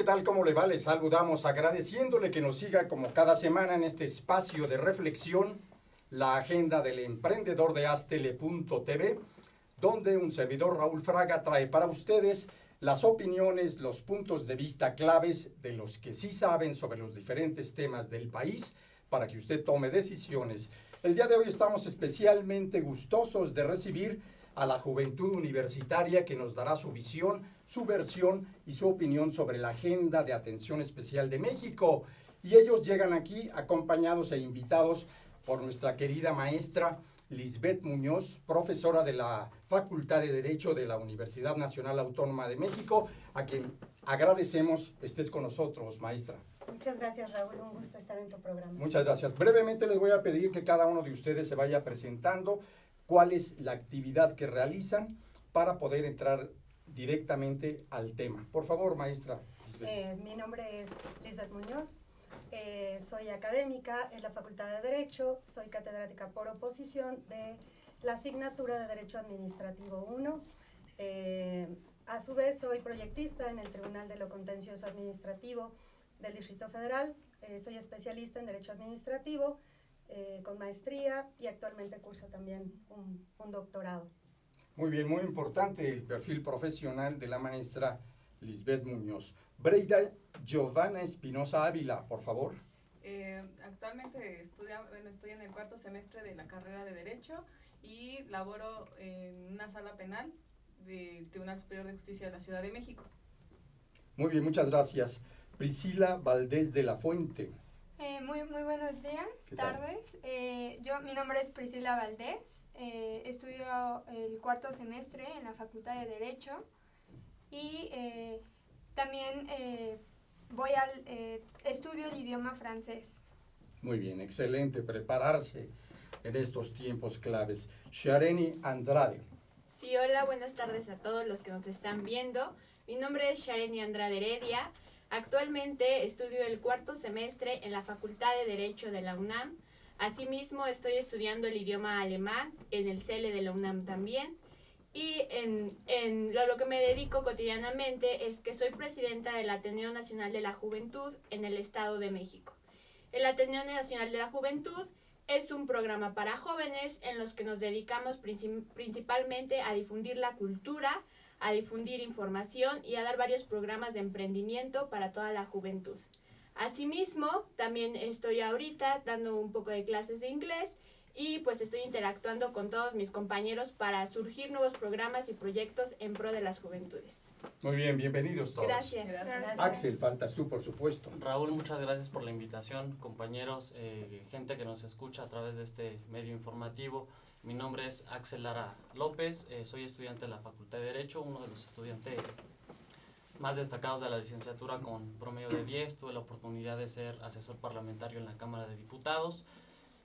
tal? ¿Cómo le va? Les saludamos agradeciéndole que nos siga como cada semana en este espacio de reflexión, la agenda del emprendedor de Astele.tv, donde un servidor, Raúl Fraga, trae para ustedes las opiniones, los puntos de vista claves de los que sí saben sobre los diferentes temas del país para que usted tome decisiones. El día de hoy estamos especialmente gustosos de recibir a la juventud universitaria que nos dará su visión, su versión y su opinión sobre la Agenda de Atención Especial de México. Y ellos llegan aquí acompañados e invitados por nuestra querida maestra Lisbeth Muñoz, profesora de la Facultad de Derecho de la Universidad Nacional Autónoma de México, a quien agradecemos estés con nosotros, maestra. Muchas gracias, Raúl, un gusto estar en tu programa. Muchas gracias. Brevemente les voy a pedir que cada uno de ustedes se vaya presentando cuál es la actividad que realizan para poder entrar directamente al tema. Por favor, maestra. Mi nombre es Lisbeth Muñoz, soy académica en la Facultad de Derecho, soy catedrática por oposición de la asignatura de Derecho Administrativo 1. A su vez, soy proyectista en el Tribunal de lo Contencioso Administrativo del Distrito Federal, soy especialista en Derecho Administrativo, con maestría y actualmente curso también un doctorado. Muy bien, muy importante el perfil profesional de la maestra Lisbeth Muñoz. Breida Giovanna Espinosa Ávila, por favor. Actualmente estoy en el cuarto semestre de la carrera de Derecho y laboro en una sala penal del Tribunal Superior de Justicia de la Ciudad de México. Muy bien, muchas gracias. Priscila Valdés de la Fuente. Muy buenos días, tardes. Mi nombre es Priscila Valdés, estudio el cuarto semestre en la Facultad de Derecho y también estudio el idioma francés. Muy bien, excelente, prepararse en estos tiempos claves. Shareni Andrade. Sí, hola, buenas tardes a todos los que nos están viendo. Mi nombre es Shareni Andrade Heredia. Actualmente estudio el cuarto semestre en la Facultad de Derecho de la UNAM. Asimismo, estoy estudiando el idioma alemán en el CELE de la UNAM también. Y en lo que me dedico cotidianamente es que soy presidenta del Ateneo Nacional de la Juventud en el Estado de México. El Ateneo Nacional de la Juventud es un programa para jóvenes en los que nos dedicamos principalmente a difundir la cultura, a difundir información y a dar varios programas de emprendimiento para toda la juventud. Asimismo, también estoy ahorita dando un poco de clases de inglés y pues estoy interactuando con todos mis compañeros para surgir nuevos programas y proyectos en pro de las juventudes. Muy bien, bienvenidos todos. Gracias. Axel, faltas tú, por supuesto. Raúl, muchas gracias por la invitación, compañeros, gente que nos escucha a través de este medio informativo. Mi nombre es Axel Lara López, soy estudiante de la Facultad de Derecho, uno de los estudiantes más destacados de la licenciatura con promedio de 10. Tuve la oportunidad de ser asesor parlamentario en la Cámara de Diputados.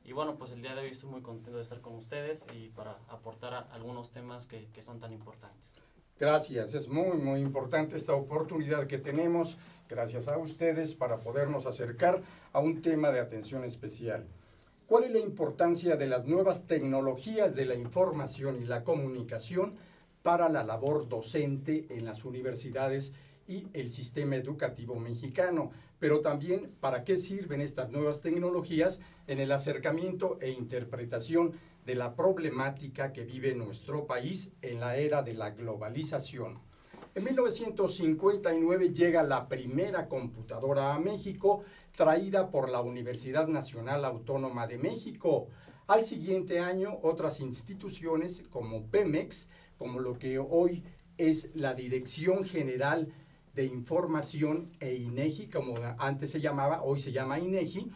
Y bueno, pues el día de hoy estoy muy contento de estar con ustedes y para aportar algunos temas que son tan importantes. Gracias, es muy importante esta oportunidad que tenemos, gracias a ustedes, para podernos acercar a un tema de atención especial. ¿Cuál es la importancia de las nuevas tecnologías de la información y la comunicación para la labor docente en las universidades y el sistema educativo mexicano? Pero también, ¿para qué sirven estas nuevas tecnologías en el acercamiento e interpretación de la problemática que vive nuestro país en la era de la globalización? En 1959 llega la primera computadora a México, traída por la Universidad Nacional Autónoma de México. Al siguiente año, otras instituciones como Pemex, como lo que hoy es la Dirección General de Información e INEGI, como antes se llamaba, hoy se llama INEGI,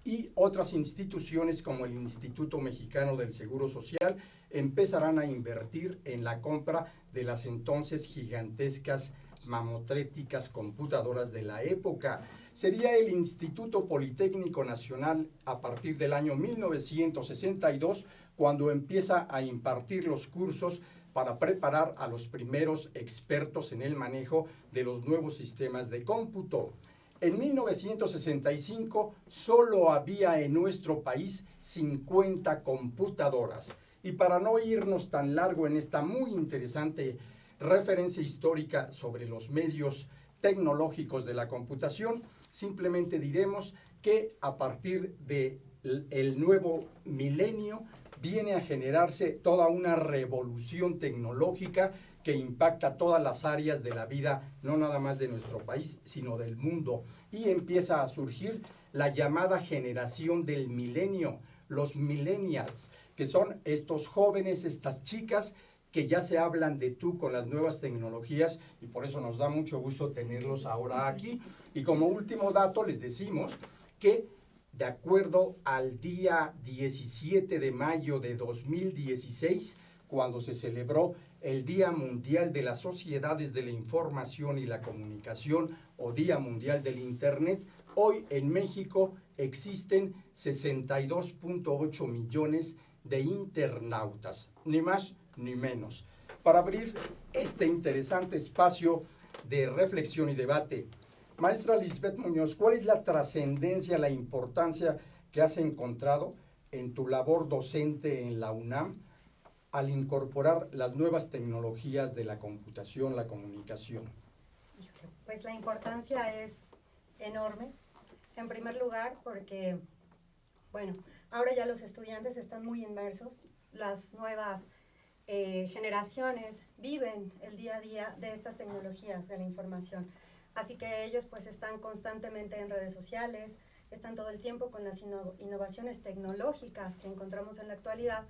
y otras instituciones como el Instituto Mexicano del Seguro Social empezarán a invertir en la compra de las entonces gigantescas mamotréticas computadoras de la época. Sería el Instituto Politécnico Nacional a partir del año 1962 cuando empieza a impartir los cursos para preparar a los primeros expertos en el manejo de los nuevos sistemas de cómputo. En 1965 solo había en nuestro país 50 computadoras. Y para no irnos tan largo en esta muy interesante referencia histórica sobre los medios tecnológicos de la computación, simplemente diremos que a partir del nuevo milenio viene a generarse toda una revolución tecnológica que impacta todas las áreas de la vida, no nada más de nuestro país, sino del mundo. Y empieza a surgir la llamada generación del milenio, los millennials, que son estos jóvenes, estas chicas que ya se hablan de tú con las nuevas tecnologías, y por eso nos da mucho gusto tenerlos ahora aquí. Y como último dato les decimos que de acuerdo al día 17 de mayo de 2016, cuando se celebró el Día Mundial de las Sociedades de la Información y la Comunicación o Día Mundial del Internet, hoy en México existen 62.8 millones de internautas, ni más ni menos. Para abrir este interesante espacio de reflexión y debate, maestra Lisbeth Muñoz, ¿cuál es la trascendencia, la importancia que has encontrado en tu labor docente en la UNAM al incorporar las nuevas tecnologías de la computación, la comunicación? Pues la importancia es enorme. En primer lugar, porque, bueno, ahora ya los estudiantes están muy inmersos, las nuevas generaciones viven el día a día de estas tecnologías de la información. Así que ellos pues están constantemente en redes sociales, están todo el tiempo con las innovaciones tecnológicas que encontramos en la actualidad,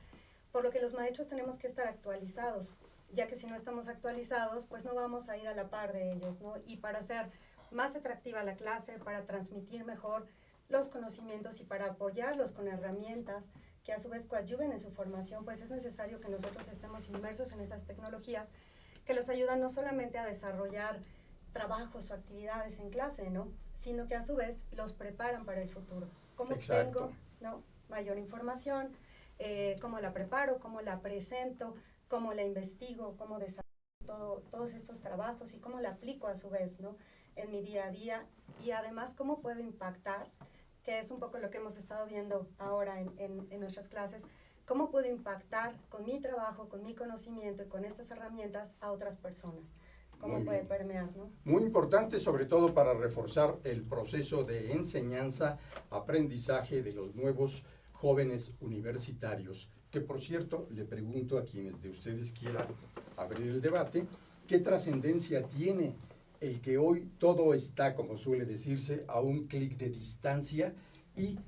por lo que los maestros tenemos que estar actualizados, ya que si no estamos actualizados, pues no vamos a ir a la par de ellos, ¿no? Y para hacer más atractiva la clase, para transmitir mejor los conocimientos y para apoyarlos con herramientas que a su vez coadyuven en su formación, pues es necesario que nosotros estemos inmersos en esas tecnologías que los ayudan no solamente a desarrollar trabajos o actividades en clase, ¿no? Sino que a su vez los preparan para el futuro. ¿Cómo obtengo, ¿no?, mayor información? ¿Cómo la preparo? ¿Cómo la presento? ¿Cómo la investigo? ¿Cómo desarrollo todos estos trabajos? ¿Y cómo la aplico a su vez, ¿no?, en mi día a día? Y además, ¿cómo puedo impactar? Que es un poco lo que hemos estado viendo ahora en nuestras clases. ¿Cómo puedo impactar con mi trabajo, con mi conocimiento y con estas herramientas a otras personas? ¿Cómo puede permear, no? Muy importante, sobre todo para reforzar el proceso de enseñanza, aprendizaje de los nuevos jóvenes universitarios. Que por cierto, le pregunto a quienes de ustedes quieran abrir el debate, ¿qué trascendencia tiene el que hoy todo está, como suele decirse, a un clic de distancia y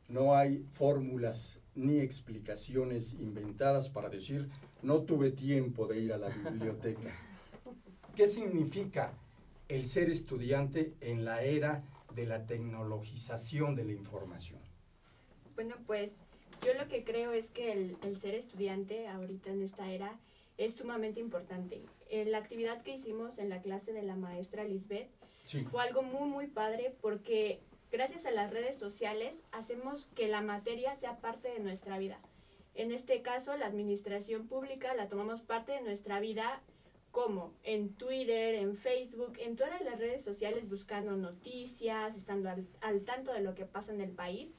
no hay fórmulas ni explicaciones inventadas para decir, no tuve tiempo de ir a la biblioteca? ¿Qué significa el ser estudiante en la era de la tecnologización de la información? Bueno, pues yo lo que creo es que el ser estudiante ahorita en esta era es sumamente importante. La actividad que hicimos en la clase de la maestra Lisbeth fue algo muy, muy padre porque gracias a las redes sociales hacemos que la materia sea parte de nuestra vida. En este caso, la administración pública la tomamos parte de nuestra vida, como en Twitter, en Facebook, en todas las redes sociales, buscando noticias, estando al tanto de lo que pasa en el país.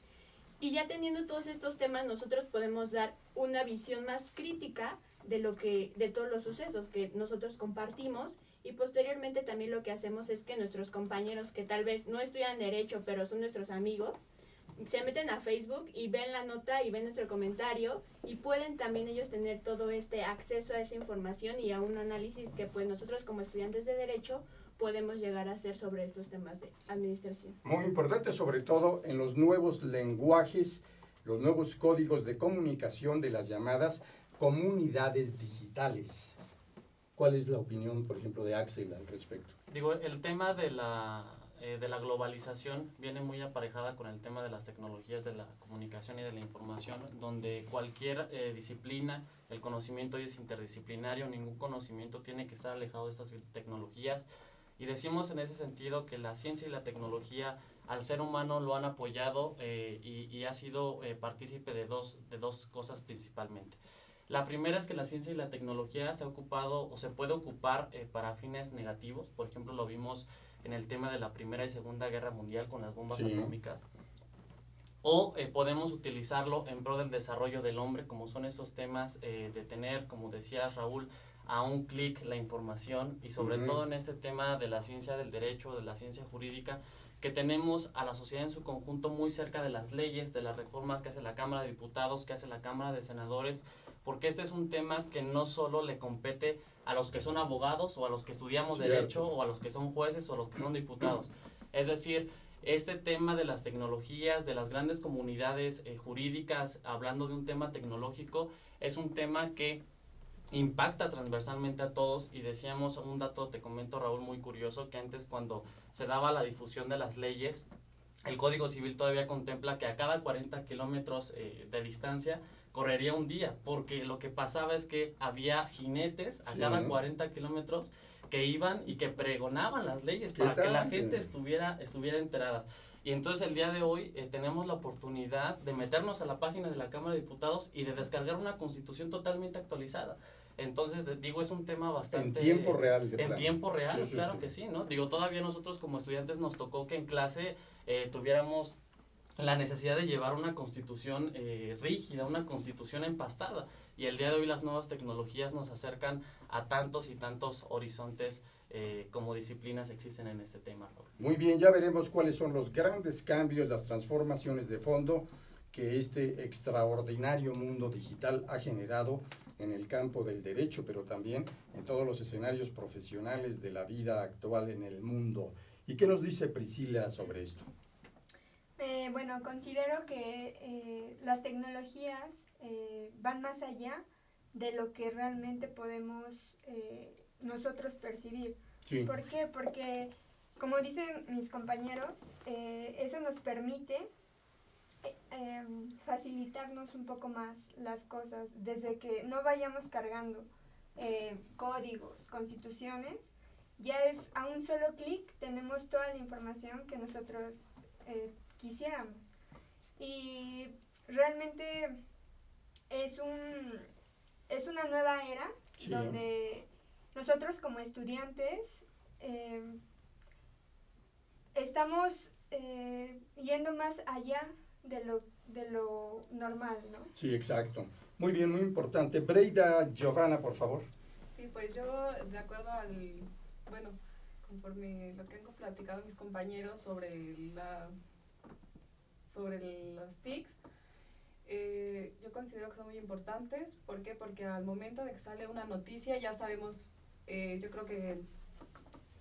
Y ya teniendo todos estos temas, nosotros podemos dar una visión más crítica de todos los sucesos que nosotros compartimos, y posteriormente también lo que hacemos es que nuestros compañeros que tal vez no estudian Derecho, pero son nuestros amigos, se meten a Facebook y ven la nota y ven nuestro comentario y pueden también ellos tener todo este acceso a esa información y a un análisis que pues nosotros como estudiantes de Derecho podemos llegar a hacer sobre estos temas de administración. Muy importante, sobre todo en los nuevos lenguajes, los nuevos códigos de comunicación de las llamadas comunidades digitales. ¿Cuál es la opinión, por ejemplo, de Axel al respecto? Digo, el tema de la globalización viene muy aparejada con el tema de las tecnologías de la comunicación y de la información, donde cualquier disciplina, el conocimiento hoy es interdisciplinario, ningún conocimiento tiene que estar alejado de estas tecnologías, y decimos en ese sentido que la ciencia y la tecnología al ser humano lo han apoyado y ha sido partícipe de dos cosas principalmente. La primera es que la ciencia y la tecnología se ha ocupado o se puede ocupar para fines negativos. Por ejemplo, lo vimos en el tema de la Primera y Segunda Guerra Mundial con las bombas atómicas. O podemos utilizarlo en pro del desarrollo del hombre, como son esos temas de tener, como decía Raúl, a un clic la información y sobre todo en este tema de la ciencia del derecho, de la ciencia jurídica, que tenemos a la sociedad en su conjunto muy cerca de las leyes, de las reformas que hace la Cámara de Diputados, que hace la Cámara de Senadores, porque este es un tema que no solo le compete a los que son abogados o a los que estudiamos derecho o a los que son jueces o a los que son diputados. Es decir, este tema de las tecnologías, de las grandes comunidades jurídicas, hablando de un tema tecnológico, es un tema que impacta transversalmente a todos. Y decíamos un dato, te comento, Raúl, muy curioso, que antes, cuando se daba la difusión de las leyes, el Código Civil todavía contempla que a cada 40 kilómetros de distancia correría un día, porque lo que pasaba es que había jinetes a cada 40 kilómetros que iban y que pregonaban las leyes para que la gente estuviera enterada. Y entonces el día de hoy tenemos la oportunidad de meternos a la página de la Cámara de Diputados y de descargar una Constitución totalmente actualizada. Entonces, digo, es un tema bastante... En tiempo real. En tiempo real, claro que sí, ¿no? Digo, todavía nosotros como estudiantes nos tocó que en clase tuviéramos la necesidad de llevar una Constitución rígida, una Constitución empastada. Y el día de hoy las nuevas tecnologías nos acercan a tantos y tantos horizontes como disciplinas existen en este tema. Muy bien, ya veremos cuáles son los grandes cambios, las transformaciones de fondo que este extraordinario mundo digital ha generado en el campo del derecho, pero también en todos los escenarios profesionales de la vida actual en el mundo. ¿Y qué nos dice Priscila sobre esto? Bueno, considero que las tecnologías van más allá de lo que realmente podemos nosotros percibir. Sí. ¿Por qué? Porque, como dicen mis compañeros, eso nos permite facilitarnos un poco más las cosas, desde que no vayamos cargando códigos, constituciones, ya es a un solo clic, tenemos toda la información que nosotros quisiéramos. Y realmente es una nueva era, sí, donde nosotros como estudiantes estamos yendo más allá de lo normal, ¿no? Sí, exacto. Muy bien, muy importante. Breida Giovanna, por favor. Sí, pues yo, de acuerdo conforme lo que han platicado mis compañeros sobre las TICs, yo considero que son muy importantes. ¿Por qué? Porque al momento de que sale una noticia ya sabemos, yo creo que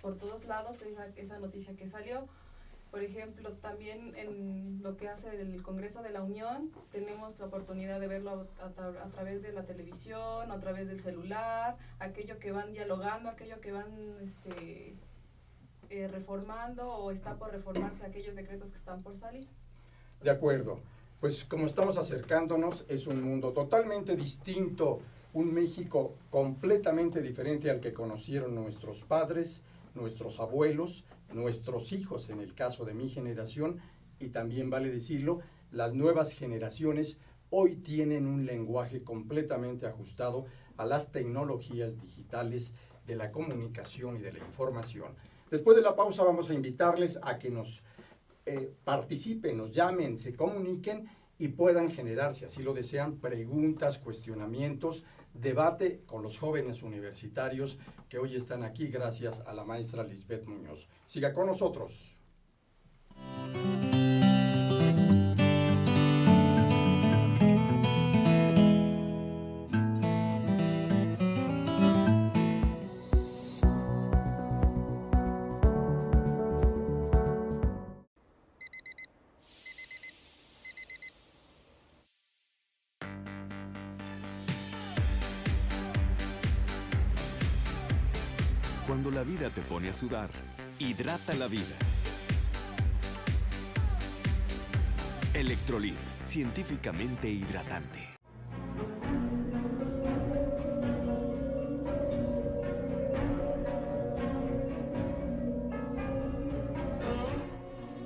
por todos lados esa noticia que salió. Por ejemplo, también en lo que hace el Congreso de la Unión, tenemos la oportunidad de verlo a través de la televisión, a través del celular, aquello que van dialogando, aquello que van reformando o está por reformarse, aquellos decretos que están por salir. De acuerdo. Pues como estamos acercándonos, es un mundo totalmente distinto, un México completamente diferente al que conocieron nuestros padres, nuestros abuelos, nuestros hijos, en el caso de mi generación, y también vale decirlo, las nuevas generaciones hoy tienen un lenguaje completamente ajustado a las tecnologías digitales de la comunicación y de la información. Después de la pausa vamos a invitarles a que nos participen, nos llamen, se comuniquen y puedan generar, si así lo desean, preguntas, cuestionamientos, debate con los jóvenes universitarios que hoy están aquí gracias a la maestra Lisbeth Muñoz. Siga con nosotros. Cuando la vida te pone a sudar, hidrata la vida. Electrolit, científicamente hidratante.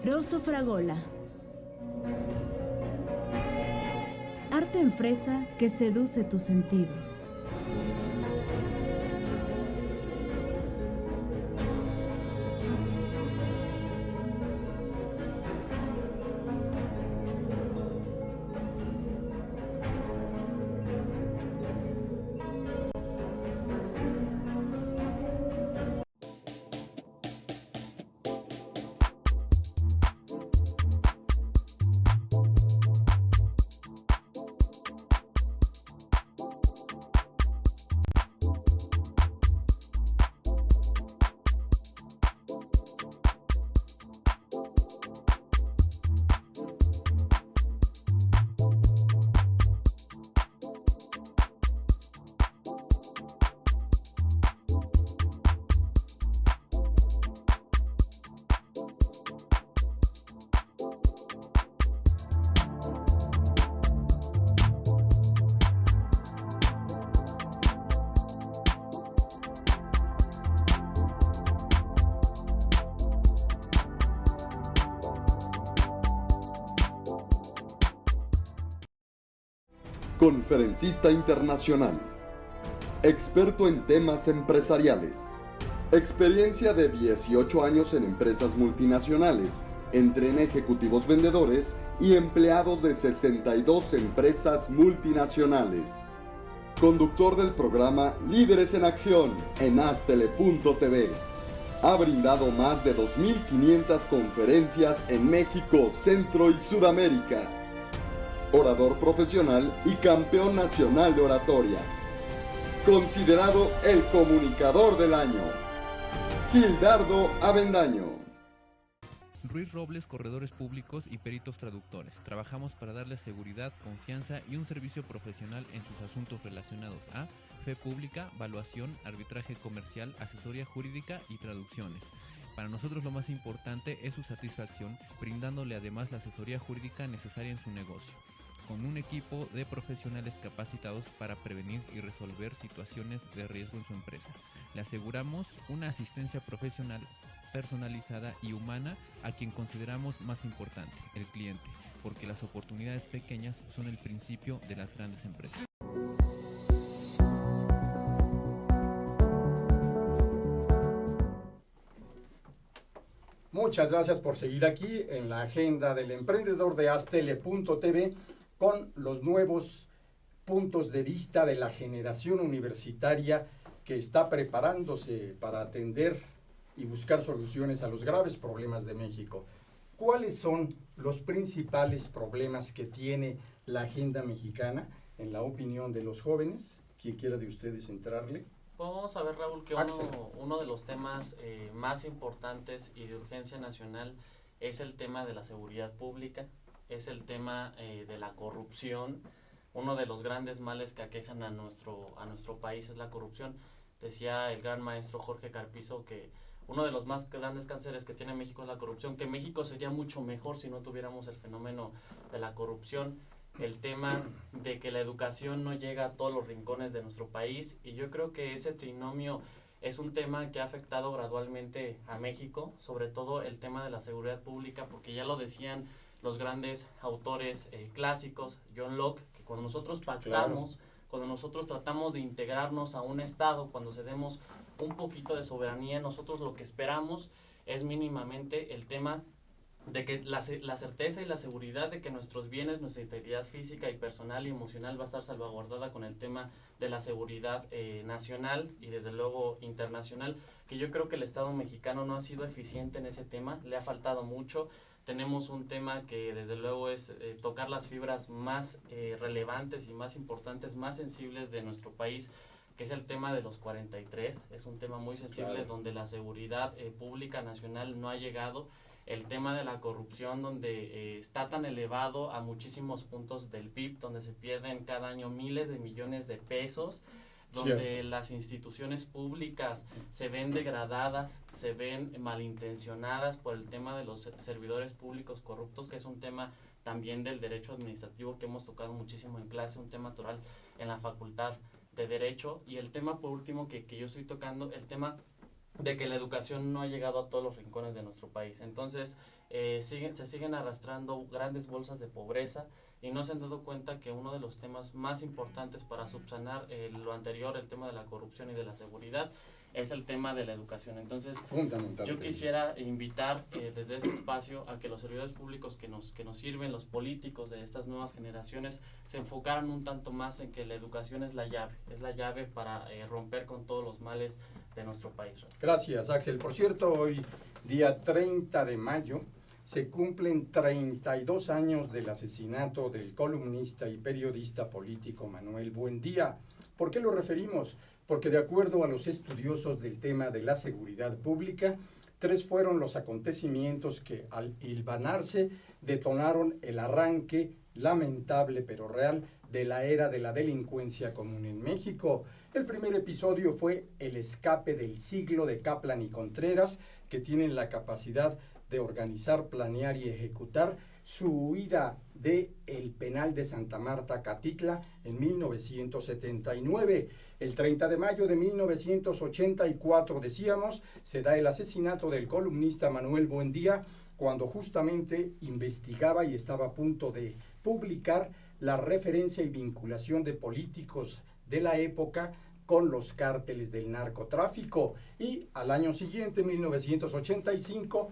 Rosso Fragola. Arte en fresa que seduce tus sentidos. conferencista internacional, experto en temas empresariales, experiencia de 18 años en empresas multinacionales, entrena ejecutivos vendedores y empleados de 62 empresas multinacionales. Conductor del programa Líderes en Acción en Astele.tv. Ha brindado más de 2.500 conferencias en México, Centro y Sudamérica. Orador profesional y campeón nacional de oratoria. Considerado el comunicador del año. Gildardo Avendaño. Ruiz Robles, corredores públicos y peritos traductores. Trabajamos para darles seguridad, confianza y un servicio profesional en sus asuntos relacionados a fe pública, valuación, arbitraje comercial, asesoría jurídica y traducciones. Para nosotros lo más importante es su satisfacción, brindándole además la asesoría jurídica necesaria en su negocio, con un equipo de profesionales capacitados para prevenir y resolver situaciones de riesgo en su empresa. Le aseguramos una asistencia profesional personalizada y humana a quien consideramos más importante, el cliente, porque las oportunidades pequeñas son el principio de las grandes empresas. Muchas gracias por seguir aquí en la agenda del emprendedor de Astele.tv con los nuevos puntos de vista de la generación universitaria que está preparándose para atender y buscar soluciones a los graves problemas de México. ¿Cuáles son los principales problemas que tiene la agenda mexicana, en la opinión de los jóvenes? ¿Quién quiera de ustedes entrarle? Vamos a ver, Raúl, que Axel. uno de los temas más importantes y de urgencia nacional es el tema de la seguridad pública, es el tema de la corrupción. Uno de los grandes males que aquejan a nuestro país es la corrupción. Decía el gran maestro Jorge Carpizo que uno de los más grandes cánceres que tiene México es la corrupción, que México sería mucho mejor si no tuviéramos el fenómeno de la corrupción, el tema de que la educación no llega a todos los rincones de nuestro país, y yo creo que ese trinomio es un tema que ha afectado gradualmente a México, sobre todo el tema de la seguridad pública, porque ya lo decían los grandes autores clásicos, John Locke, que cuando nosotros pactamos, cuando nosotros tratamos de integrarnos a un Estado, cuando cedemos un poquito de soberanía, nosotros lo que esperamos es mínimamente el tema de que la certeza y la seguridad de que nuestros bienes, nuestra integridad física y personal y emocional va a estar salvaguardada con el tema de la seguridad nacional y desde luego internacional, que yo creo que el Estado mexicano no ha sido eficiente en ese tema, le ha faltado mucho. Tenemos un tema que desde luego es tocar las fibras más relevantes y más importantes, más sensibles de nuestro país, que es el tema de los 43, es un tema muy sensible, claro, donde la seguridad pública nacional no ha llegado, el tema de la corrupción donde está tan elevado a muchísimos puntos del PIB, donde se pierden cada año miles de millones de pesos, donde las instituciones públicas se ven degradadas, se ven malintencionadas por el tema de los servidores públicos corruptos, que es un tema también del derecho administrativo que hemos tocado muchísimo en clase, un tema natural en la facultad de Derecho, y el tema por último que yo estoy tocando, el tema de que la educación no ha llegado a todos los rincones de nuestro país. Entonces se siguen arrastrando grandes bolsas de pobreza y no se han dado cuenta que uno de los temas más importantes para subsanar lo anterior, el tema de la corrupción y de la seguridad, es el tema de la educación. Entonces, yo quisiera invitar desde este espacio a que los servidores públicos que nos sirven, los políticos de estas nuevas generaciones, se enfocaran un tanto más en que la educación es la llave para romper con todos los males de nuestro país. Gracias, Axel. Por cierto, hoy, día 30 de mayo, se cumplen 32 años del asesinato del columnista y periodista político Manuel Buendía. ¿Por qué lo referimos? Porque de acuerdo a los estudiosos del tema de la seguridad pública, 3 fueron los acontecimientos que al hilvanarse detonaron el arranque lamentable pero real de la era de la delincuencia común en México. El primer episodio fue el escape del siglo de Kaplan y Contreras, que tienen la capacidad de organizar, planear y ejecutar su huida del penal de Santa Marta, Catitla, en 1979. El 30 de mayo de 1984, decíamos, se da el asesinato del columnista Manuel Buendía, cuando justamente investigaba y estaba a punto de publicar la referencia y vinculación de políticos de la época con los cárteles del narcotráfico. Y al año siguiente, 1985,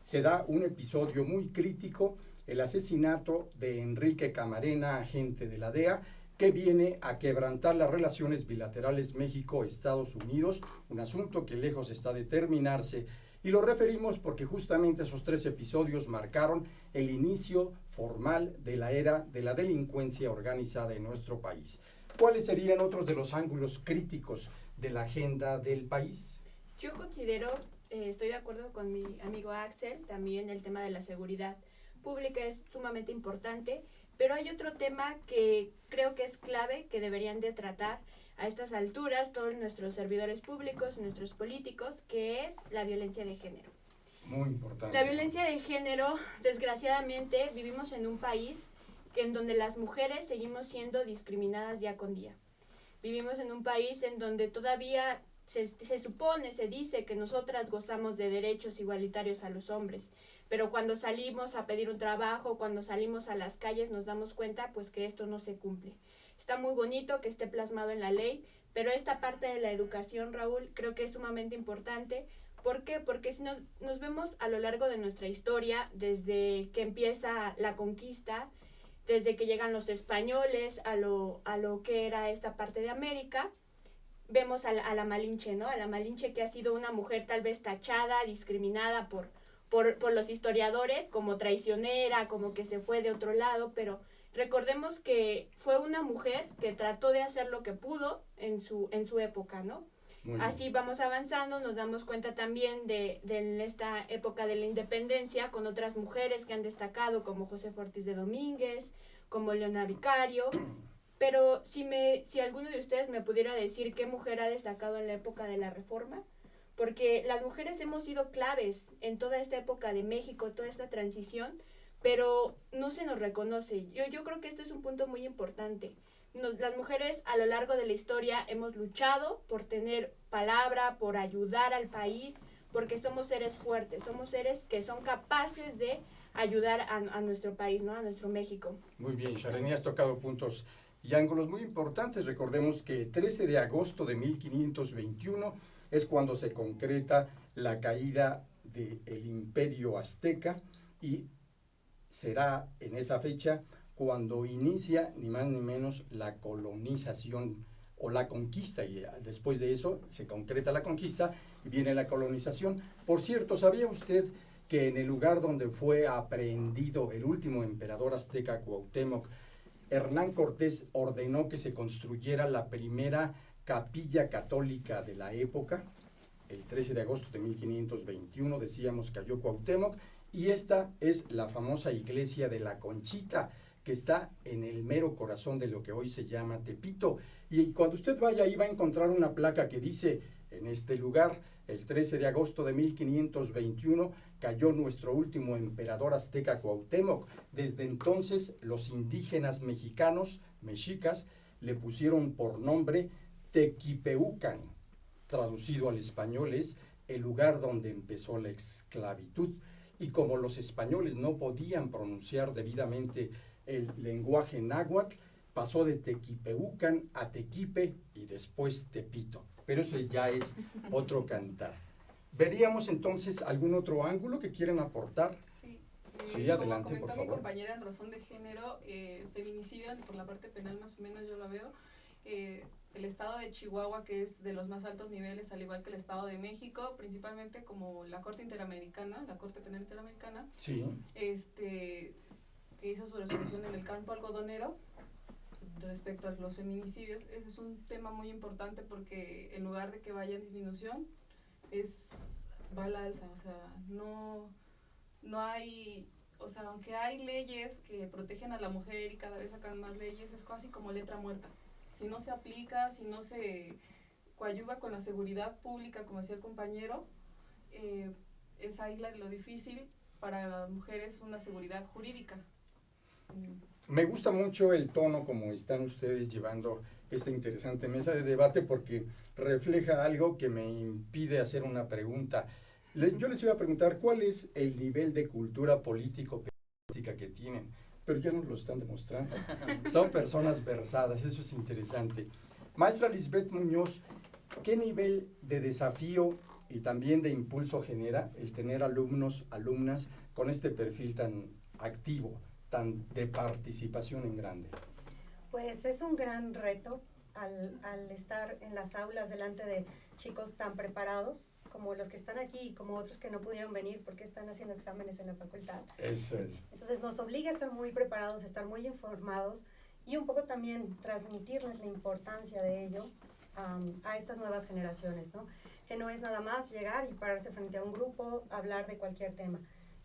se da un episodio muy crítico, el asesinato de Enrique Camarena, agente de la DEA, que viene a quebrantar las relaciones bilaterales México-Estados Unidos, un asunto que lejos está de terminarse, y lo referimos porque justamente esos 3 episodios marcaron el inicio formal de la era de la delincuencia organizada en nuestro país. ¿Cuáles serían otros de los ángulos críticos de la agenda del país? Yo considero, estoy de acuerdo con mi amigo Axel, también el tema de la seguridad pública es sumamente importante, pero hay otro tema que creo que es clave, que deberían de tratar a estas alturas todos nuestros servidores públicos, nuestros políticos, que es la violencia de género. Muy importante. La violencia de género, desgraciadamente, vivimos en un país en donde las mujeres seguimos siendo discriminadas día con día. Vivimos en un país en donde todavía se supone, se dice que nosotras gozamos de derechos igualitarios a los hombres, pero cuando salimos a pedir un trabajo, cuando salimos a las calles, nos damos cuenta pues que esto no se cumple. Está muy bonito que esté plasmado en la ley, pero esta parte de la educación, Raúl, creo que es sumamente importante. ¿Por qué? Porque si nos vemos a lo largo de nuestra historia, desde que empieza la conquista, desde que llegan los españoles a lo que era esta parte de América, vemos a la Malinche, ¿no? A la Malinche, que ha sido una mujer tal vez tachada, discriminada por los historiadores, como traicionera, como que se fue de otro lado, pero recordemos que fue una mujer que trató de hacer lo que pudo en su época, ¿no? Así vamos avanzando, nos damos cuenta también de esta época de la independencia con otras mujeres que han destacado, como Josefa Ortiz de Domínguez, como Leona Vicario. Pero si alguno de ustedes me pudiera decir qué mujer ha destacado en la época de la Reforma, porque las mujeres hemos sido claves en toda esta época de México, toda esta transición, pero no se nos reconoce. Yo creo que este es un punto muy importante. Las mujeres a lo largo de la historia hemos luchado por tener palabra, por ayudar al país, porque somos seres fuertes, somos seres que son capaces de ayudar a nuestro país, ¿no? A nuestro México. Muy bien, Shareni, has tocado puntos y ángulos muy importantes. Recordemos que el 13 de agosto de 1521 es cuando se concreta la caída del Imperio Azteca, y será en esa fecha cuando inicia ni más ni menos la colonización o la conquista, y después de eso se concreta la conquista y viene la colonización. Por cierto, ¿sabía usted que en el lugar donde fue aprehendido el último emperador azteca, Cuauhtémoc, Hernán Cortés ordenó que se construyera la primera capilla católica de la época? El 13 de agosto de 1521, decíamos, cayó Cuauhtémoc, y esta es la famosa iglesia de la Conchita, que está en el mero corazón de lo que hoy se llama Tepito. Y cuando usted vaya ahí va a encontrar una placa que dice: en este lugar, el 13 de agosto de 1521, cayó nuestro último emperador azteca Cuauhtémoc. Desde entonces, los indígenas mexicas, le pusieron por nombre Tequipeucan. Traducido al español es el lugar donde empezó la esclavitud. Y como los españoles no podían pronunciar debidamente el lenguaje náhuatl, pasó de Tequipeucan a Tequipe y después Tepito. Pero eso ya es otro cantar. ¿Veríamos entonces algún otro ángulo que quieran aportar? Sí, adelante, por favor. Mi compañera en razón de género, feminicidio, por la parte penal más o menos yo la veo. El estado de Chihuahua, que es de los más altos niveles, al igual que el estado de México, principalmente como la Corte Interamericana, la Corte Penal Interamericana, sí, que hizo su resolución en el campo algodonero respecto a los feminicidios. Ese es un tema muy importante porque en lugar de que vaya en disminución, va a la alza. O sea, no hay, o sea, aunque hay leyes que protegen a la mujer y cada vez sacan más leyes, es casi como letra muerta. Si no se aplica, si no se coadyuva con la seguridad pública, como decía el compañero, es ahí lo difícil para las mujeres, una seguridad jurídica. Me gusta mucho el tono como están ustedes llevando esta interesante mesa de debate, porque refleja algo que me impide hacer una pregunta. Yo les iba a preguntar, ¿cuál es el nivel de cultura política que tienen? pero ya nos lo están demostrando. Son personas versadas, eso es interesante. Maestra Lisbeth Muñoz, ¿qué nivel de desafío y también de impulso genera el tener alumnos, alumnas con este perfil tan activo, tan de participación en grande? Pues es un gran reto al estar en las aulas delante de chicos tan preparados como los que están aquí y como otros que no pudieron venir porque están haciendo exámenes en la facultad. Eso es. Entonces nos obliga a estar muy preparados, a estar muy informados y un poco también transmitirles la importancia de ello a estas nuevas generaciones, ¿no? Que no es nada más llegar y pararse frente a un grupo, hablar de cualquier tema.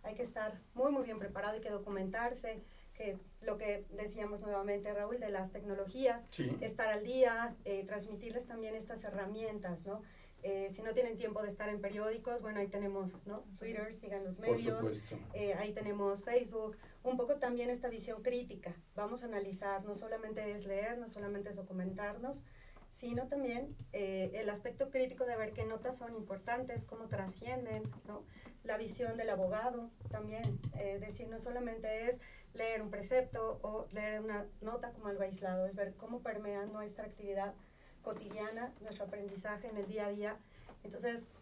Hay que estar muy, muy bien preparado, hay que documentarse, que lo que decíamos nuevamente, Raúl, de las tecnologías, Sí. estar al día, transmitirles también estas herramientas, ¿no? Si no tienen tiempo de estar en periódicos, bueno, ahí tenemos, ¿no? Twitter, sigan los medios, Por supuesto. ahí tenemos Facebook, un poco también esta visión crítica, vamos a analizar, no solamente es leer, no solamente es documentarnos, sino también el aspecto crítico de ver qué notas son importantes, cómo trascienden, ¿no? La visión del abogado también, decir, no solamente es leer un precepto o leer una nota como algo aislado, es ver cómo permea nuestra actividad cotidiana, nuestro aprendizaje en el día a día. Entonces,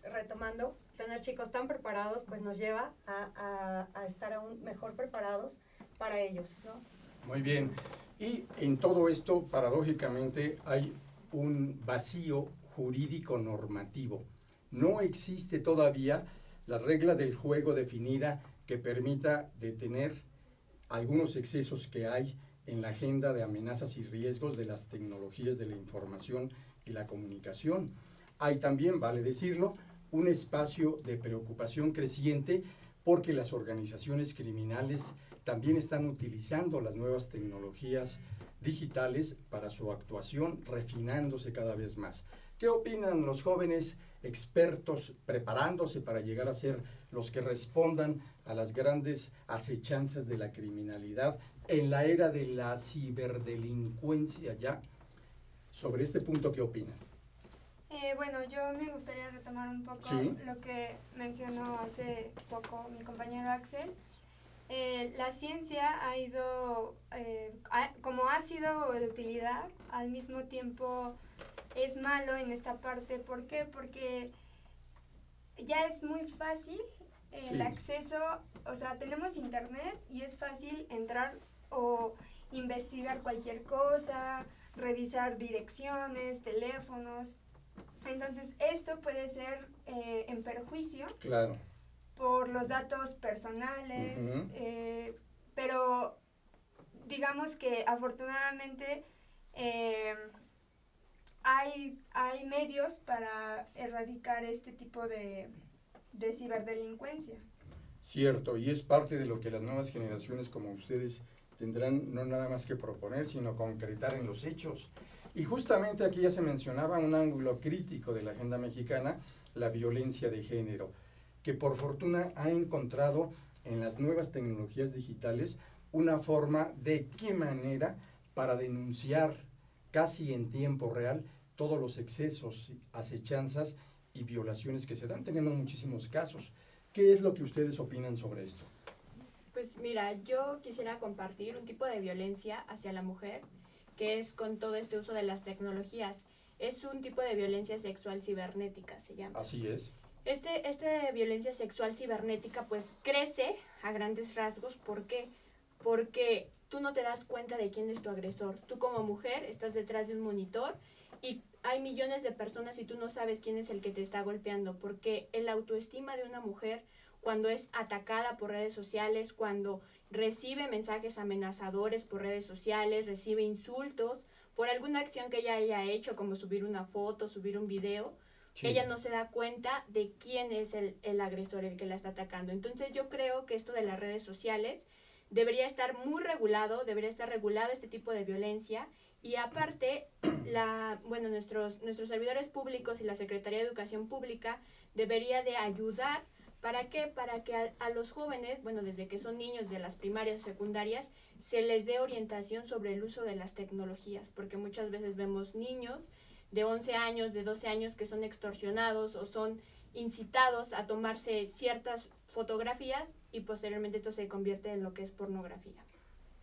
retomando, tener chicos tan preparados pues nos lleva a estar aún mejor preparados para ellos, ¿no? Muy bien. Y en todo esto, paradójicamente, hay un vacío jurídico normativo. No existe todavía la regla del juego definida que permita detener algunos excesos que hay en la agenda de amenazas y riesgos de las tecnologías de la información y la comunicación. Hay también, vale decirlo, un espacio de preocupación creciente porque las organizaciones criminales también están utilizando las nuevas tecnologías digitales para su actuación, refinándose cada vez más. ¿Qué opinan los jóvenes expertos preparándose para llegar a ser los que respondan a las grandes acechanzas de la criminalidad en la era de la ciberdelincuencia ya? Sobre este punto, ¿qué opinan? Bueno, yo me gustaría retomar un poco Sí. lo que mencionó hace poco mi compañero Axel. La ciencia ha ido, como ha sido de utilidad, al mismo tiempo es malo en esta parte. ¿Por qué? Porque ya es muy fácil el Sí. acceso, o sea, tenemos internet y es fácil entrar o investigar cualquier cosa, revisar direcciones, teléfonos. Entonces, esto puede ser en perjuicio Claro. por los datos personales, Ujú. pero digamos que afortunadamente hay medios para erradicar este tipo de ciberdelincuencia. Cierto, y es parte de lo que las nuevas generaciones como ustedes tendrán no nada más que proponer, sino concretar en los hechos. Y justamente aquí ya se mencionaba un ángulo crítico de la agenda mexicana, la violencia de género, que por fortuna ha encontrado en las nuevas tecnologías digitales una forma de qué manera para denunciar casi en tiempo real todos los excesos, acechanzas y violaciones que se dan. Tenemos muchísimos casos. ¿Qué es lo que ustedes opinan sobre esto? Pues mira, yo quisiera compartir un tipo de violencia hacia la mujer que es con todo este uso de las tecnologías. Es un tipo de violencia sexual cibernética, se llama. Así es. Este violencia sexual cibernética pues crece a grandes rasgos. ¿Por qué? Porque tú no te das cuenta de quién es tu agresor. Tú como mujer estás detrás de un monitor y hay millones de personas y tú no sabes quién es el que te está golpeando, porque el autoestima de una mujer cuando es atacada por redes sociales, cuando recibe mensajes amenazadores por redes sociales, recibe insultos por alguna acción que ella haya hecho, como subir una foto, subir un video, Sí. ella no se da cuenta de quién es el agresor, el que la está atacando. Entonces yo creo que esto de las redes sociales debería estar muy regulado, debería estar regulado este tipo de violencia. Y aparte, nuestros servidores públicos y la Secretaría de Educación Pública debería de ayudar. ¿Para qué? Para que a los jóvenes, bueno, desde que son niños de las primarias o secundarias, se les dé orientación sobre el uso de las tecnologías, porque muchas veces vemos niños de 11 años, de 12 años que son extorsionados o son incitados a tomarse ciertas fotografías y posteriormente esto se convierte en lo que es pornografía.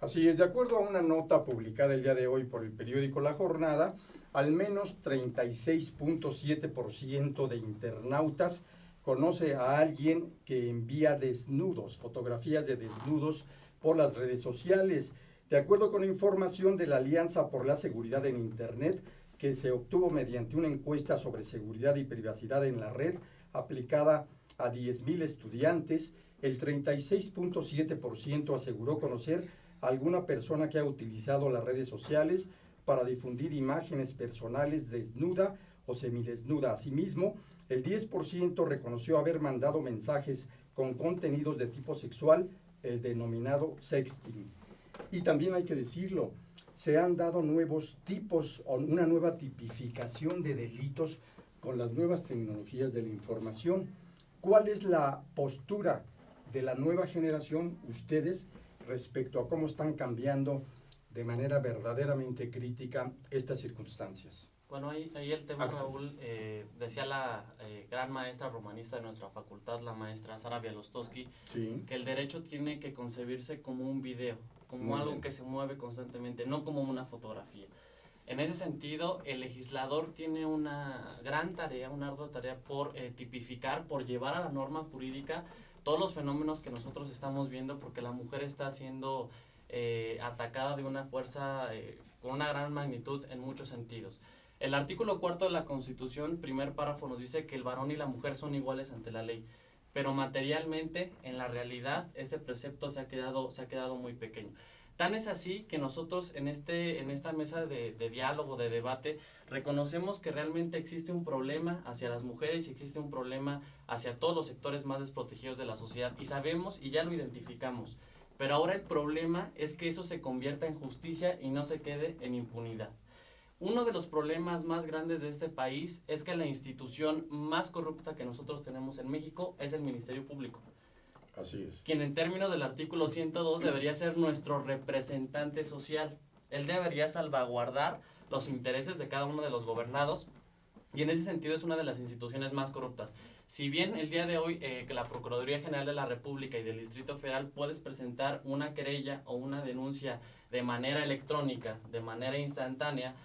Así es, de acuerdo a una nota publicada el día de hoy por el periódico La Jornada, al menos 36.7% de internautas conoce a alguien que envía desnudos, fotografías de desnudos por las redes sociales. De acuerdo con información de la Alianza por la Seguridad en Internet, que se obtuvo mediante una encuesta sobre seguridad y privacidad en la red, aplicada a 10,000 estudiantes, el 36.7% aseguró conocer a alguna persona que ha utilizado las redes sociales para difundir imágenes personales desnuda o semidesnuda. Asimismo, el 10% reconoció haber mandado mensajes con contenidos de tipo sexual, el denominado sexting. Y también hay que decirlo, se han dado nuevos tipos o una nueva tipificación de delitos con las nuevas tecnologías de la información. ¿Cuál es la postura de la nueva generación, ustedes, respecto a cómo están cambiando de manera verdaderamente crítica estas circunstancias? Bueno, ahí el tema, Axel. Raúl, decía la gran maestra romanista de nuestra facultad, la maestra Sara Bialostowski, Sí. que el derecho tiene que concebirse como un video, como Muy algo bien. que se mueve constantemente, no como una fotografía. En ese sentido, el legislador tiene una gran tarea, una ardua tarea por tipificar, por llevar a la norma jurídica todos los fenómenos que nosotros estamos viendo, porque la mujer está siendo atacada de una fuerza con una gran magnitud en muchos sentidos. El artículo 4 de la Constitución, primer párrafo, nos dice que el varón y la mujer son iguales ante la ley, pero materialmente, en la realidad, este precepto se ha quedado muy pequeño. Tan es así que nosotros en esta mesa de diálogo, de debate, reconocemos que realmente existe un problema hacia las mujeres y existe un problema hacia todos los sectores más desprotegidos de la sociedad, y sabemos y ya lo identificamos. Pero ahora el problema es que eso se convierta en justicia y no se quede en impunidad. Uno de los problemas más grandes de este país es que la institución más corrupta que nosotros tenemos en México es el Ministerio Público, Así es. quien en términos del artículo 102 debería ser nuestro representante social. Él debería salvaguardar los intereses de cada uno de los gobernados, y en ese sentido es una de las instituciones más corruptas. Si bien el día de hoy que la Procuraduría General de la República y del Distrito Federal puedes presentar una querella o una denuncia de manera electrónica, de manera instantánea,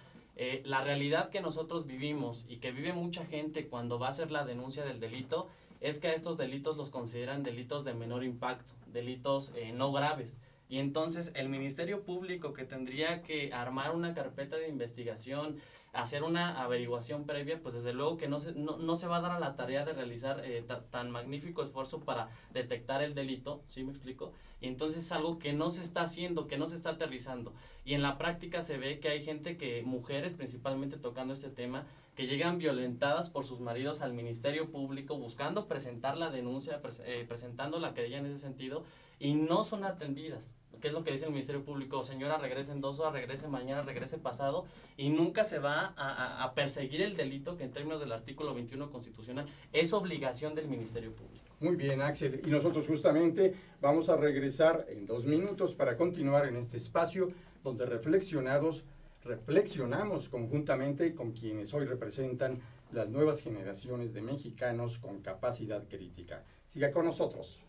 la realidad que nosotros vivimos y que vive mucha gente cuando va a hacer la denuncia del delito es que a estos delitos los consideran delitos de menor impacto, delitos no graves. Y entonces el Ministerio Público, que tendría que armar una carpeta de investigación, hacer una averiguación previa, pues desde luego que no se va a dar a la tarea de realizar tan magnífico esfuerzo para detectar el delito, ¿sí me explico? Y entonces es algo que no se está haciendo, que no se está aterrizando. Y en la práctica se ve que hay gente mujeres principalmente tocando este tema, que llegan violentadas por sus maridos al Ministerio Público buscando presentar la denuncia, presentando la querella en ese sentido, y no son atendidas. ¿Qué es lo que dice el Ministerio Público? Señora, regrese en 2 horas, regrese mañana, regrese pasado, y nunca se va a perseguir el delito que en términos del artículo 21 constitucional es obligación del Ministerio Público. Muy bien, Axel. Y nosotros justamente vamos a regresar en 2 minutos para continuar en este espacio donde reflexionamos conjuntamente con quienes hoy representan las nuevas generaciones de mexicanos con capacidad crítica. Siga con nosotros.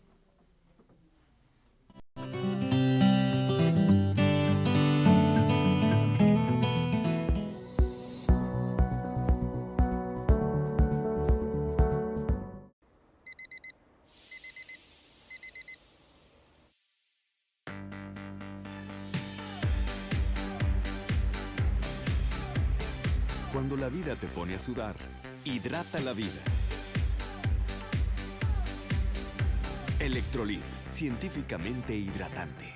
Cuando la vida te pone a sudar, hidrata la vida. Electrolit, científicamente hidratante.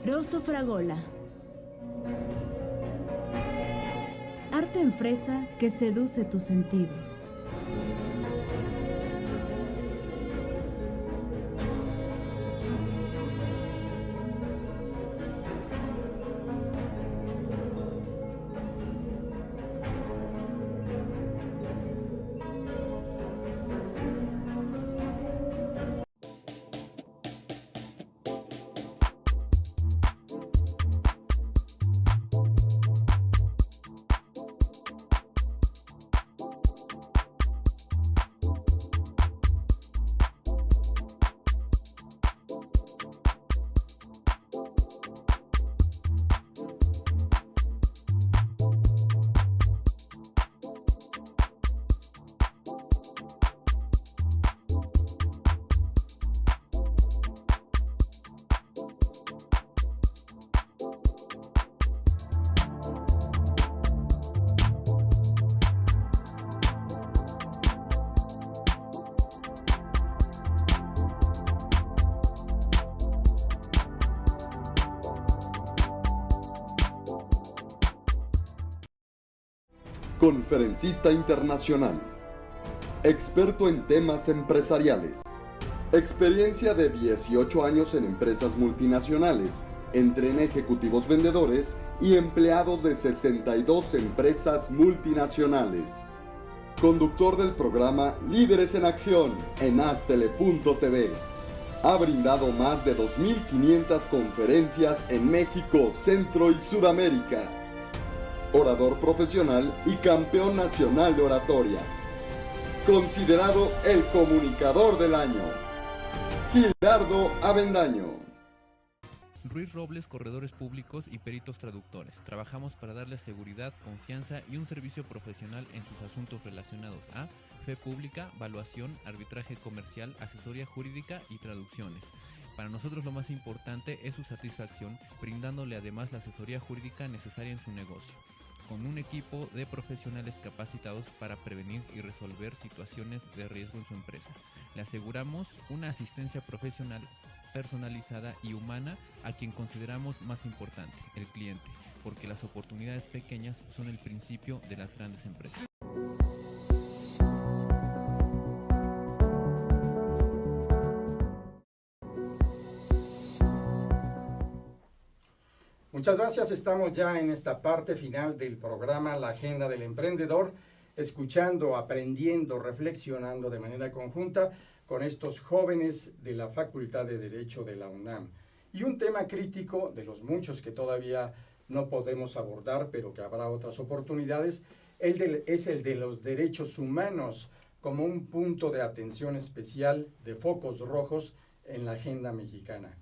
Rosso Fragola. Arte en fresa que seduce tus sentidos. conferencista internacional, experto en temas empresariales, experiencia de 18 años en empresas multinacionales, entre ejecutivos vendedores y empleados de 62 empresas multinacionales. Conductor del programa Líderes en Acción en Astele.tv. Ha brindado más de 2.500 conferencias en México, Centro y Sudamérica. Orador profesional y campeón nacional de oratoria. Considerado el comunicador del año. Gilardo Avendaño. Ruiz Robles, corredores públicos y peritos traductores. Trabajamos para darles seguridad, confianza y un servicio profesional en sus asuntos relacionados a fe pública, valuación, arbitraje comercial, asesoría jurídica y traducciones. Para nosotros lo más importante es su satisfacción, brindándole además la asesoría jurídica necesaria en su negocio, con un equipo de profesionales capacitados para prevenir y resolver situaciones de riesgo en su empresa. Le aseguramos una asistencia profesional personalizada y humana a quien consideramos más importante, el cliente, porque las oportunidades pequeñas son el principio de las grandes empresas. Muchas gracias, estamos ya en esta parte final del programa La Agenda del Emprendedor, escuchando, aprendiendo, reflexionando de manera conjunta con estos jóvenes de la Facultad de Derecho de la UNAM. Y un tema crítico de los muchos que todavía no podemos abordar, pero que habrá otras oportunidades, es el de los derechos humanos como un punto de atención especial, de focos rojos en la agenda mexicana.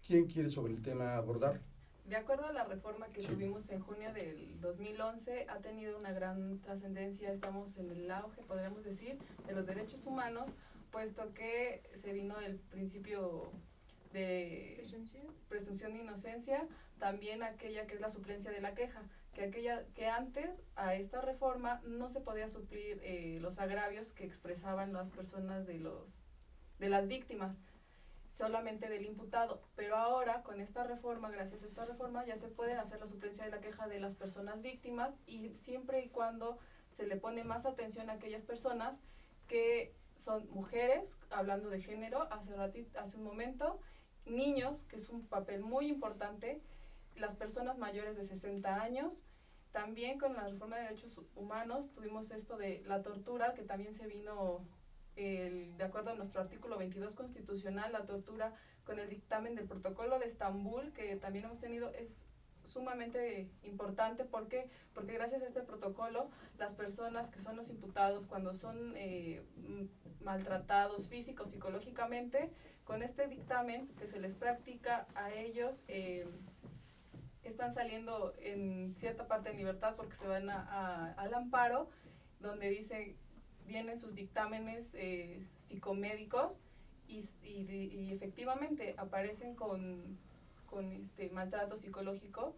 ¿Quién quiere sobre el tema abordar? De acuerdo a la reforma que tuvimos en junio del 2011, ha tenido una gran trascendencia. Estamos en el auge, podríamos decir, de los derechos humanos, puesto que se vino el principio de presunción de inocencia, también aquella que es la suplencia de la queja, que antes a esta reforma no se podía suplir los agravios que expresaban las personas de las víctimas, solamente del imputado, pero ahora con esta reforma, gracias a esta reforma, ya se puede hacer la suplencia de la queja de las personas víctimas, y siempre y cuando se le pone más atención a aquellas personas que son mujeres, hablando de género hace un momento, niños, que es un papel muy importante, las personas mayores de 60 años, también con la reforma de derechos humanos tuvimos esto de la tortura, que también se vino, de acuerdo a nuestro artículo 22 constitucional, la tortura con el dictamen del protocolo de Estambul, que también hemos tenido, es sumamente importante. ¿Por qué? Porque gracias a este protocolo, las personas que son los imputados, cuando son maltratados físico, psicológicamente, con este dictamen que se les practica a ellos, están saliendo en cierta parte en libertad porque se van al amparo, donde dice, vienen sus dictámenes psicomédicos y efectivamente aparecen con maltrato psicológico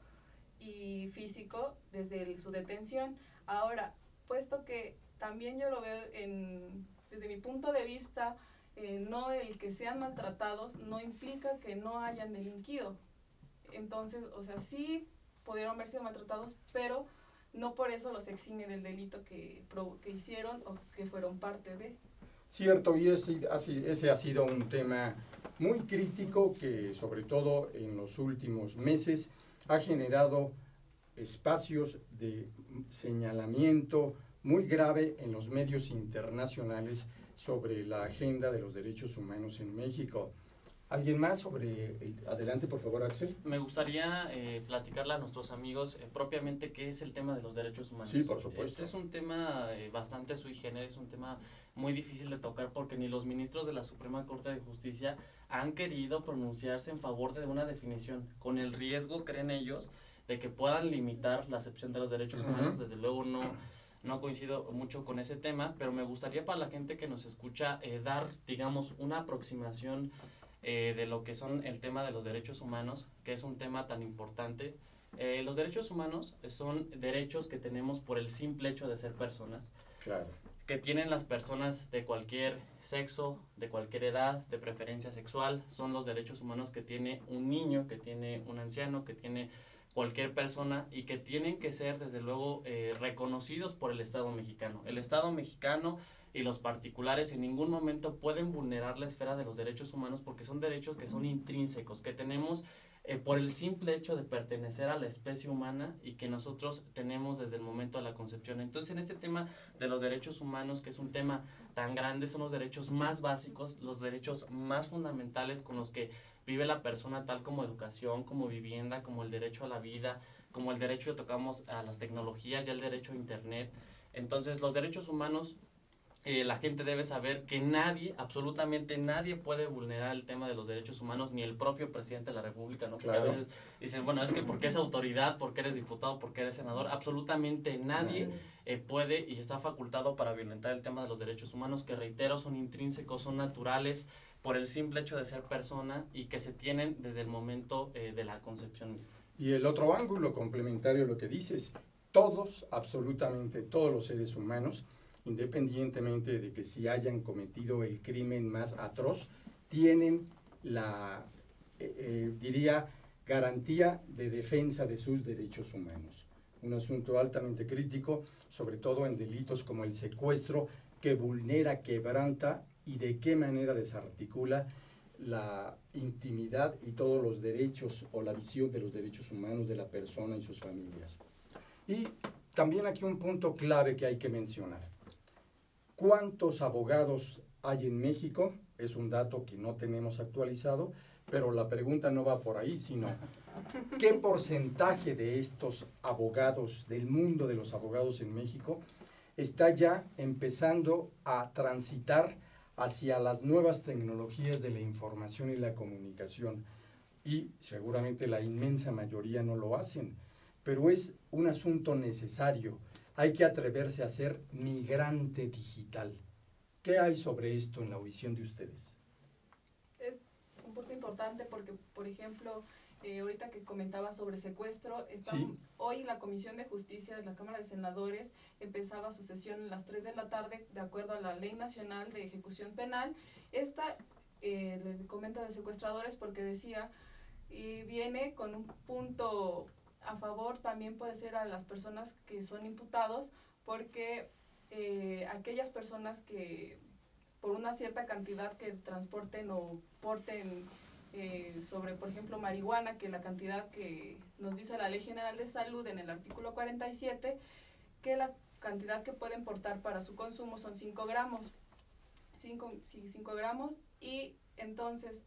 y físico desde su detención. Ahora, puesto que también yo lo veo desde mi punto de vista, no el que sean maltratados no implica que no hayan delinquido. Entonces, o sea, sí pudieron haber sido maltratados, pero no por eso los exime del delito que hicieron o que fueron parte de. Cierto, y ese ha sido un tema muy crítico que, sobre todo en los últimos meses, ha generado espacios de señalamiento muy grave en los medios internacionales sobre la agenda de los derechos humanos en México. ¿Alguien más adelante, por favor, Axel? Me gustaría platicarle a nuestros amigos propiamente qué es el tema de los derechos humanos. Sí, por supuesto. Es un tema bastante sui generis, un tema muy difícil de tocar porque ni los ministros de la Suprema Corte de Justicia han querido pronunciarse en favor de una definición, con el riesgo, creen ellos, de que puedan limitar la acepción de los derechos humanos. Desde luego no coincido mucho con ese tema, pero me gustaría para la gente que nos escucha dar, digamos, una aproximación de lo que son el tema de los derechos humanos, que es un tema tan importante. Los derechos humanos son derechos que tenemos por el simple hecho de ser personas. Claro. Que tienen las personas de cualquier sexo, de cualquier edad, de preferencia sexual. Son los derechos humanos que tiene un niño, que tiene un anciano, que tiene cualquier persona y que tienen que ser desde luego reconocidos por el Estado mexicano. El Estado mexicano y los particulares en ningún momento pueden vulnerar la esfera de los derechos humanos porque son derechos que son intrínsecos, que tenemos por el simple hecho de pertenecer a la especie humana y que nosotros tenemos desde el momento de la concepción. Entonces, en este tema de los derechos humanos, que es un tema tan grande, son los derechos más básicos, los derechos más fundamentales con los que vive la persona, tal como educación, como vivienda, como el derecho a la vida, como el derecho que tocamos a las tecnologías y el derecho a internet. Entonces, los derechos humanos, la gente debe saber que nadie, absolutamente nadie puede vulnerar el tema de los derechos humanos, ni el propio presidente de la República, ¿no? Porque a veces dicen, bueno, es que porque es autoridad, porque eres diputado, porque eres senador, absolutamente nadie puede y está facultado para violentar el tema de los derechos humanos, que reitero, son intrínsecos, son naturales, por el simple hecho de ser persona y que se tienen desde el momento de la concepción misma. Y el otro ángulo complementario a lo que dices, todos, absolutamente todos los seres humanos, independientemente de que si hayan cometido el crimen más atroz, tienen la, diría, garantía de defensa de sus derechos humanos. Un asunto altamente crítico, sobre todo en delitos como el secuestro, que vulnera, quebranta y de qué manera desarticula la intimidad y todos los derechos o la visión de los derechos humanos de la persona y sus familias. Y también aquí un punto clave que hay que mencionar. ¿Cuántos abogados hay en México? Es un dato que no tenemos actualizado, pero la pregunta no va por ahí, sino ¿qué porcentaje de estos abogados, del mundo de los abogados en México, está ya empezando a transitar hacia las nuevas tecnologías de la información y la comunicación? Y seguramente la inmensa mayoría no lo hacen, pero es un asunto necesario. Hay que atreverse a ser migrante digital. ¿Qué hay sobre esto en la visión de ustedes? Es un punto importante porque, por ejemplo, ahorita que comentaba sobre secuestro, hoy la Comisión de Justicia de la Cámara de Senadores empezaba su sesión a las 3 de la tarde, de acuerdo a la Ley Nacional de Ejecución Penal. Le comento de secuestradores porque decía, y viene con un punto a favor, también puede ser a las personas que son imputados, porque aquellas personas que por una cierta cantidad que transporten o porten sobre, por ejemplo, marihuana, que la cantidad que nos dice la Ley General de Salud en el artículo 47, que la cantidad que pueden portar para su consumo son 5 gramos. 5 gramos, y entonces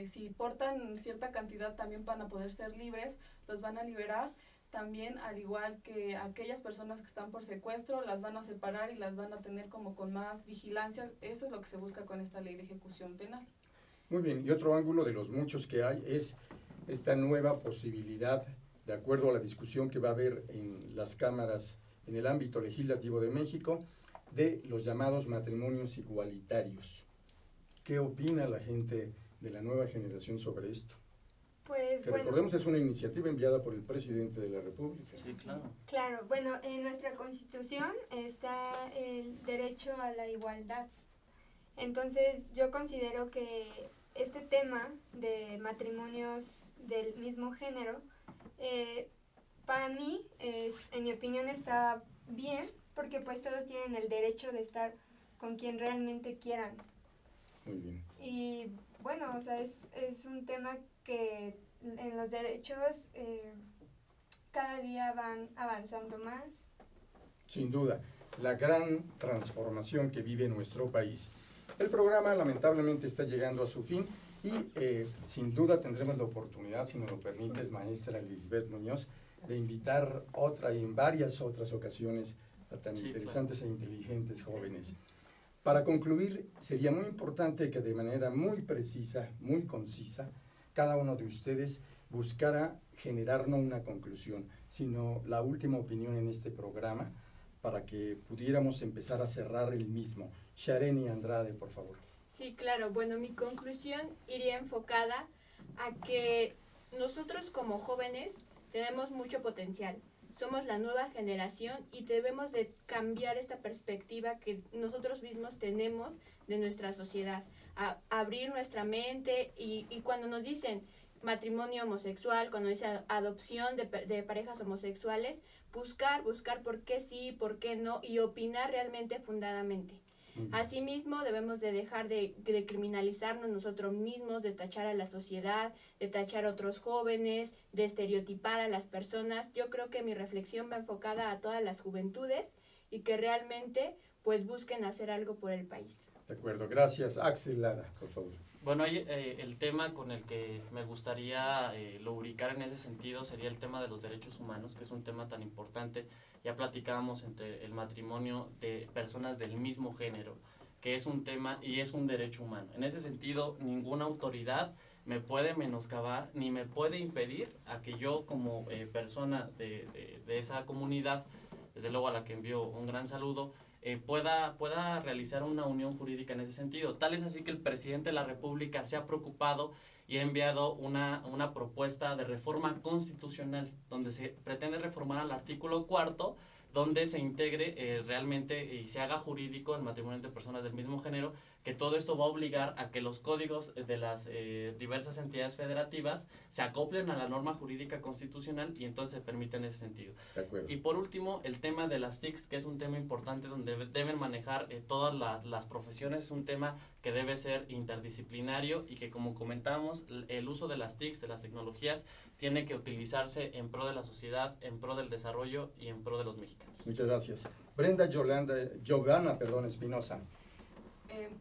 si portan cierta cantidad también van a poder ser libres, los van a liberar. También, al igual que aquellas personas que están por secuestro, las van a separar y las van a tener como con más vigilancia. Eso es lo que se busca con esta ley de ejecución penal. Muy bien, y otro ángulo de los muchos que hay es esta nueva posibilidad, de acuerdo a la discusión que va a haber en las cámaras, en el ámbito legislativo de México, de los llamados matrimonios igualitarios. ¿Qué opina la gente de la nueva generación sobre esto? Pues que bueno, recordemos, es una iniciativa enviada por el presidente de la República. Sí, claro. Claro, bueno, en nuestra Constitución está el derecho a la igualdad. Entonces, yo considero que este tema de matrimonios del mismo género, para mí, en mi opinión, está bien, porque pues todos tienen el derecho de estar con quien realmente quieran. Muy bien. Y bueno, o sea, es un tema que en los derechos cada día van avanzando más. Sin duda, la gran transformación que vive nuestro país. El programa lamentablemente está llegando a su fin y sin duda tendremos la oportunidad, si nos lo permites, maestra Lisbeth Muñoz, de invitar otra y en varias otras ocasiones a tan interesantes e inteligentes jóvenes. Para concluir, sería muy importante que de manera muy precisa, muy concisa, cada uno de ustedes buscara generar no una conclusión, sino la última opinión en este programa, para que pudiéramos empezar a cerrar el mismo. Shareni Andrade, por favor. Sí, claro. Bueno, mi conclusión iría enfocada a que nosotros como jóvenes tenemos mucho potencial. Somos la nueva generación y debemos de cambiar esta perspectiva que nosotros mismos tenemos de nuestra sociedad. Abrir nuestra mente y cuando nos dicen matrimonio homosexual, cuando dice adopción de parejas homosexuales, buscar por qué sí, por qué no, y opinar realmente fundadamente. Asimismo, debemos de dejar de criminalizarnos nosotros mismos, de tachar a la sociedad, de tachar a otros jóvenes, de estereotipar a las personas. Yo creo que mi reflexión va enfocada a todas las juventudes y que realmente pues busquen hacer algo por el país. De acuerdo, gracias. Axel Lara, por favor. Bueno, el tema con el que me gustaría lubricar en ese sentido sería el tema de los derechos humanos, que es un tema tan importante. Ya platicábamos entre el matrimonio de personas del mismo género, que es un tema y es un derecho humano. En ese sentido, ninguna autoridad me puede menoscabar ni me puede impedir a que yo como persona de esa comunidad, desde luego a la que envío un gran saludo, pueda realizar una unión jurídica en ese sentido. Tal es así que el presidente de la República se ha preocupado y ha enviado una propuesta de reforma constitucional donde se pretende reformar al artículo 4, donde se integre realmente y se haga jurídico el matrimonio entre personas del mismo género, que todo esto va a obligar a que los códigos de las diversas entidades federativas se acoplen a la norma jurídica constitucional y entonces se permite en ese sentido. De acuerdo. Y por último, el tema de las TICs, que es un tema importante donde deben manejar todas las profesiones, es un tema que debe ser interdisciplinario y que, como comentamos, el uso de las TICs, de las tecnologías, tiene que utilizarse en pro de la sociedad, en pro del desarrollo y en pro de los mexicanos. Muchas gracias. Brenda Giovanna Espinosa.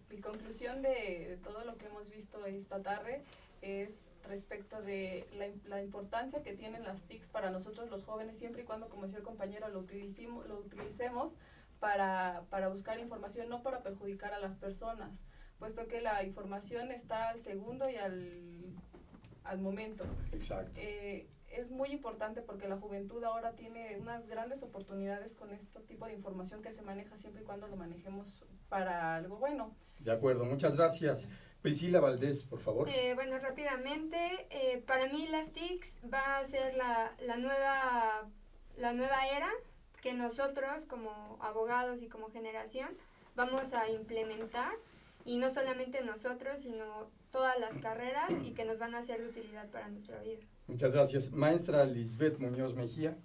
Mi conclusión de todo lo que hemos visto esta tarde es respecto de la importancia que tienen las TICs para nosotros los jóvenes, siempre y cuando, como decía el compañero, lo utilicemos para buscar información, no para perjudicar a las personas, puesto que la información está al segundo y al momento. Exacto. Es muy importante porque la juventud ahora tiene unas grandes oportunidades con este tipo de información que se maneja siempre y cuando lo manejemos para algo bueno. De acuerdo, muchas gracias. Priscila Valdés, por favor. Bueno, rápidamente, para mí las TICs va a ser la nueva era que nosotros como abogados y como generación vamos a implementar, y no solamente nosotros, sino todas las carreras, y que nos van a ser de utilidad para nuestra vida. Muchas gracias. Maestra Lisbeth Muñoz Mejía.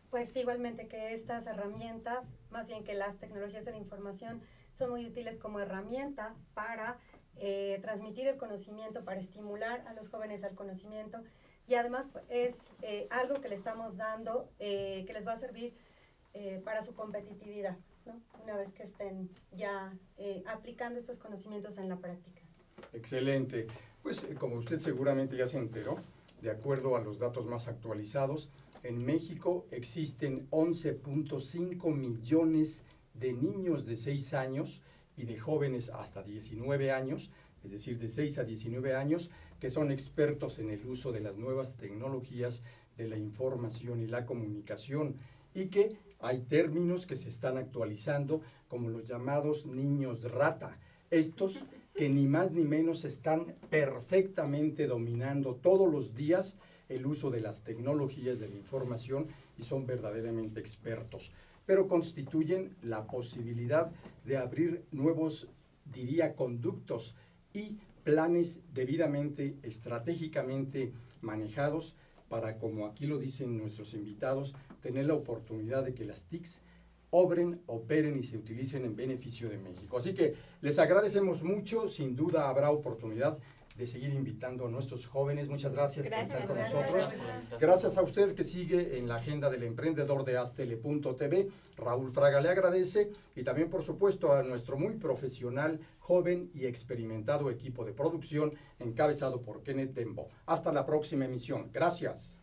Pues igualmente que estas herramientas, más bien que las tecnologías de la información, son muy útiles como herramienta para transmitir el conocimiento, para estimular a los jóvenes al conocimiento, y además es algo que le estamos dando que les va a servir para su competitividad, ¿no? Una vez que estén ya aplicando estos conocimientos en la práctica. Excelente. Pues como usted seguramente ya se enteró, de acuerdo a los datos más actualizados, en México existen 11.5 millones de niños de 6 años y de jóvenes hasta 19 años, es decir, de 6 a 19 años, que son expertos en el uso de las nuevas tecnologías de la información y la comunicación, y que hay términos que se están actualizando como los llamados niños rata. Estos que ni más ni menos están perfectamente dominando todos los días el uso de las tecnologías de la información y son verdaderamente expertos, pero constituyen la posibilidad de abrir nuevos, diría, conductos y planes debidamente, estratégicamente manejados para, como aquí lo dicen nuestros invitados, tener la oportunidad de que las TICs obren, operen y se utilicen en beneficio de México. Así que les agradecemos mucho, sin duda habrá oportunidad de seguir invitando a nuestros jóvenes. Muchas gracias por estar con nosotros. Gracias a usted que sigue en la agenda del emprendedor de Aztele.tv. Raúl Fraga le agradece, y también por supuesto a nuestro muy profesional, joven y experimentado equipo de producción encabezado por Kenneth Dembo. Hasta la próxima emisión. Gracias.